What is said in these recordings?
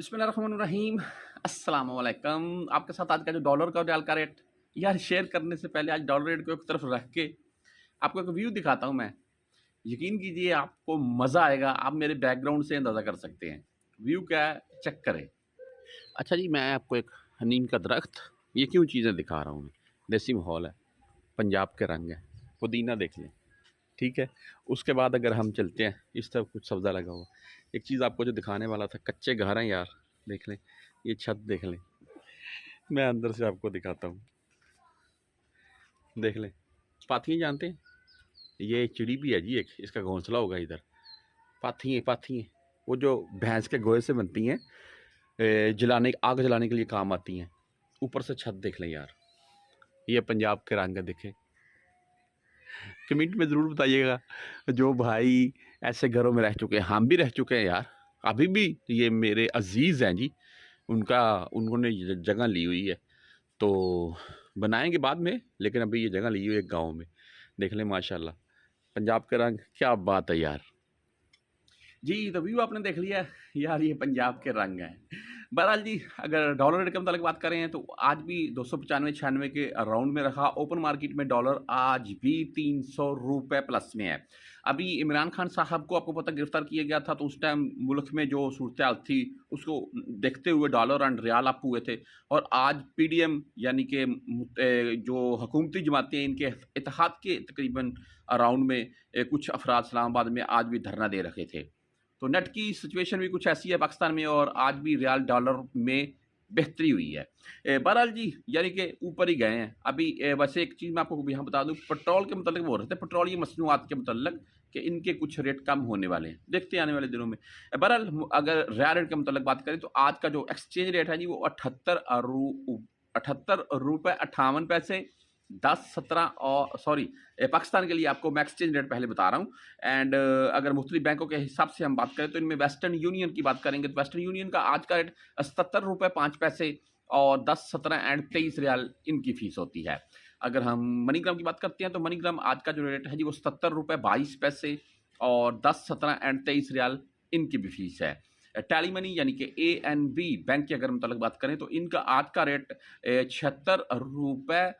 बिस्मिल्लाहिर्रहमानिर्रहीम। अस्सलाम वालेकुम। आपके साथ आज का जो डॉलर का और रियाल का रेट यार शेयर करने से पहले आज डॉलर रेट को एक तरफ रख के आपको एक व्यू दिखाता हूँ मैं। यकीन कीजिए आपको मज़ा आएगा। आप मेरे बैकग्राउंड से अंदाज़ा कर सकते हैं व्यू क्या है, चेक करें। अच्छा जी, मैं आपको एक नीम का दरख्त, ये क्यों चीज़ें दिखा रहा हूँ मैं। देसी माहौल है, पंजाब के रंग है, पुदीना देख लें, ठीक है। उसके बाद अगर हम चलते हैं, इस तरफ कुछ सब्ज़ा लगा हुआ। एक चीज़ आपको जो दिखाने वाला था, कच्चे घर हैं यार, देख लें, ये छत देख लें। मैं अंदर से आपको दिखाता हूँ, देख लें। पाथियाँ जानते हैं, ये चिड़ी भी है जी, एक इसका घोंसला होगा इधर। पाथियाँ पाथियाँ वो जो भैंस के गोए से बनती हैं, जलाने, आग जलाने के लिए काम आती हैं। ऊपर से छत देख लें यार, ये पंजाब के रंग है, देखें। कमेंट में ज़रूर बताइएगा जो भाई ऐसे घरों में रह चुके हैं। हम भी रह चुके हैं यार, अभी भी ये मेरे अजीज़ हैं जी, उन्होंने ये जगह ली हुई है, तो बनाएंगे बाद में, लेकिन अभी ये जगह ली हुई है गांव में। देख लें माशाल्लाह, पंजाब का रंग, क्या बात है यार जी। तो व्यू आपने देख लिया यार, ये पंजाब के रंग हैं। बहरहाल जी, अगर डॉलर रेट के मतलब बात करें तो आज भी 295-96 के अराउंड में रहा। ओपन मार्केट में डॉलर आज भी 300 रुपये प्लस में है। अभी इमरान खान साहब को आपको पता गिरफ्तार किया गया था, तो उस टाइम मुल्क में जो सूरत हाल थी उसको देखते हुए डॉलर एंड रियाल अप हुए थे। और आज पीडीएम यानी कि जो हुकूमती जमातें हैं, इनके इत्तेहाद के तकरीबन अराउंड में कुछ अफराद इस्लामाबाद में आज भी धरना दे रखे थे। तो नेट की सिचुएशन भी कुछ ऐसी है पाकिस्तान में, और आज भी रियाल डॉलर में बेहतरी हुई है। बहरहाल जी, यानी कि ऊपर ही गए हैं अभी। वैसे एक चीज़ मैं आपको यहाँ बता दूँ, पेट्रोल के मतलब बोल रहे थे, पेट्रोलियम मसनूआत के मतलब कि इनके कुछ रेट कम होने वाले हैं, देखते हैं आने वाले दिनों में। बहरहाल अगर रियाल रेट के मतलब बात करें तो आज का जो एक्सचेंज रेट है जी, वो 78 रुपये 58 पैसे 10-17 और सॉरी, पाकिस्तान के लिए आपको मैं एक्सचेंज रेट पहले बता रहा हूँ। एंड अगर मुख्तलिफ बैंकों के हिसाब से हम बात करें तो इनमें वेस्टर्न यूनियन की बात करेंगे तो वेस्टर्न यूनियन का आज का रेट 77 रुपये 5 पैसे और 10, 17 एंड 23 रियाल इनकी फ़ीस होती है। अगर हम मनीग्राम की बात करते हैं तो मनीग्राम आज का जो रेट है जी, वो 77 रुपये 22 पैसे और 10, 17 एंड 23 रियाल इनकी भी फीस है। टैली मनी यानी कि ANB बैंक की अगर मतलब बात करें तो इनका आज का रेट 76 रुपये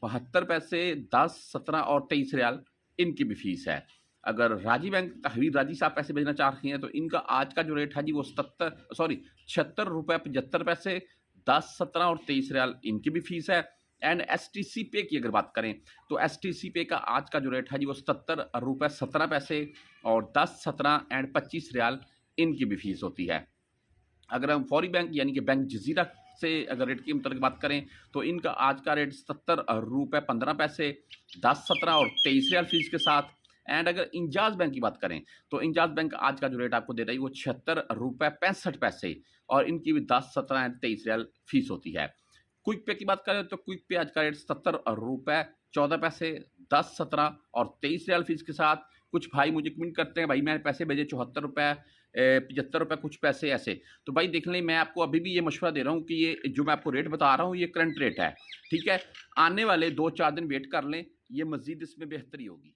72 पैसे 10, 17 और 23 रियाल इनकी भी फीस है। अगर राजी बैंक तहवीर राजी साहब पैसे भेजना चाह रही हैं तो इनका आज का जो रेट है जी, वो 76 रुपये 75 पैसे 10, 17 और 23 रियाल इनकी भी फीस है। एंड STC पे की अगर बात करें तो STC पे का आज का जो रेट है जी, वो 77 रुपये 17 पैसे और 10, 17 एंड 25 रियाल इनकी भी फीस होती है। अगर हम फौरी बैंक यानी कि बैंक जजीरा से अगर रेट की मतलब बात करें तो इनका आज का रेट 77 रुपये 15 पैसे 10, 17 और 23 रियाल फीस के साथ। एंड अगर इंजाज बैंक की बात करें तो इंजाज बैंक आज का जो रेट आपको दे रही है वो 76 रुपये 65 पैसे और इनकी भी 10, 17 एंड 23 रियाल फीस होती है। क्विक पे की बात करें तो क्विक पे आज का रेट 70 रुपये 14 पैसे 10, 17 और 23 रियाल फीस के साथ। कुछ भाई मुझे कमेंट करते हैं, भाई मैंने पैसे भेजे 74 रुपये 75 रुपये कुछ पैसे ऐसे। तो भाई देख लें, मैं आपको अभी भी ये मशवरा दे रहा हूँ कि ये जो मैं आपको रेट बता रहा हूँ ये करंट रेट है, ठीक है। आने वाले 2-4 दिन वेट कर लें, ये मज़ीद इसमें बेहतरी होगी।